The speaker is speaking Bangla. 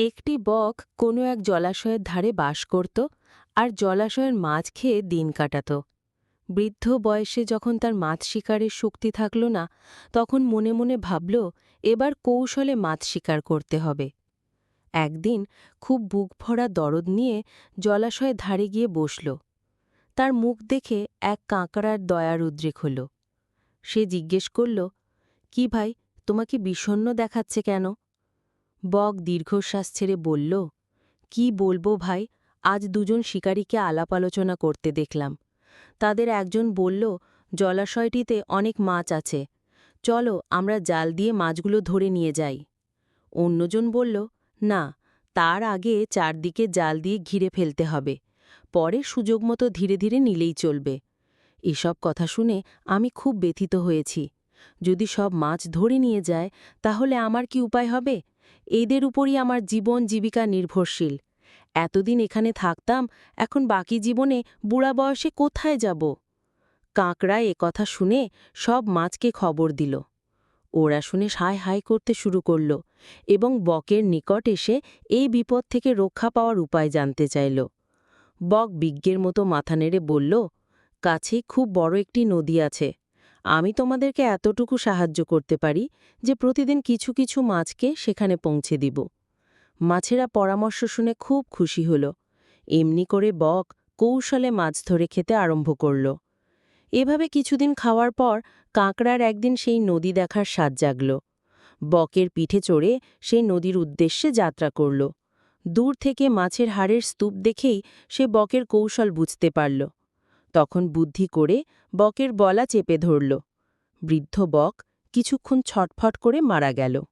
একটি বক কোনো এক জলাশয়ের ধারে বাস করত আর জলাশয়ের মাছ খেয়ে দিন কাটাত। বৃদ্ধ বয়সে যখন তার মাছ শিকারের শক্তি থাকল না, তখন মনে মনে ভাবল এবার কৌশলে মাছ শিকার করতে হবে। একদিন খুব বুক ভরা দরদ নিয়ে জলাশয়ের ধারে গিয়ে বসল। তার মুখ দেখে এক কাঁকড়ার দয়ার উদ্রেক হল। সে জিজ্ঞেস করল, কি ভাই, তোমাকে বিষণ্ণ দেখাচ্ছে কেন? বক দীর্ঘশ্বাস ছেড়ে বলল, কি বলবো ভাই, আজ দুজন শিকারীকে আলাপ আলোচনা করতে দেখলাম। তাদের একজন বলল, জলাশয়টিতে অনেক মাছ আছে, চলো আমরা জাল দিয়ে মাছগুলো ধরে নিয়ে যাই। অন্যজন বলল, না, তার আগে চারদিকে জাল দিয়ে ঘিরে ফেলতে হবে, পরে সুযোগ মতো ধীরে ধীরে নিলেই চলবে। এসব কথা শুনে আমি খুব ব্যথিত হয়েছি। যদি সব মাছ ধরে নিয়ে যায় তাহলে আমার কি উপায় হবে? এদের উপরই আমার জীবন জীবিকা নির্ভরশীল। এতদিন এখানে থাকতাম, এখন বাকি জীবনে বুড়া বয়সে কোথায় যাব? কাঁকড়া কথা শুনে সব মাছকে খবর দিল। ওরা শুনে হায় হায় করতে শুরু করল এবং বকের নিকট এসে এই বিপদ থেকে রক্ষা পাওয়ার উপায় জানতে চাইল। বক বিজ্ঞের মতো মাথা নেড়ে বলল, কাছেই খুব বড় একটি নদী আছে। আমি তোমাদেরকে এতটুকু সাহায্য করতে পারি যে প্রতিদিন কিছু কিছু মাছকে সেখানে পৌঁছে দিব। মাছেরা পরামর্শ শুনে খুব খুশি হল। এমনি করে বক কৌশলে মাছ ধরে খেতে আরম্ভ করল। এভাবে কিছুদিন খাওয়ার পর কাঁকড়ার একদিন সেই নদী দেখার স্বাদ জাগল। বকের পিঠে চড়ে সেই নদীর উদ্দেশ্যে যাত্রা করল। দূর থেকে মাছের হাড়ের স্তূপ দেখেই সে বকের কৌশল বুঝতে পারল। তখন বুদ্ধি করে বকের গলা চেপে ধরল। বৃদ্ধ বক কিছুক্ষণ ছটফট করে মারা গেল।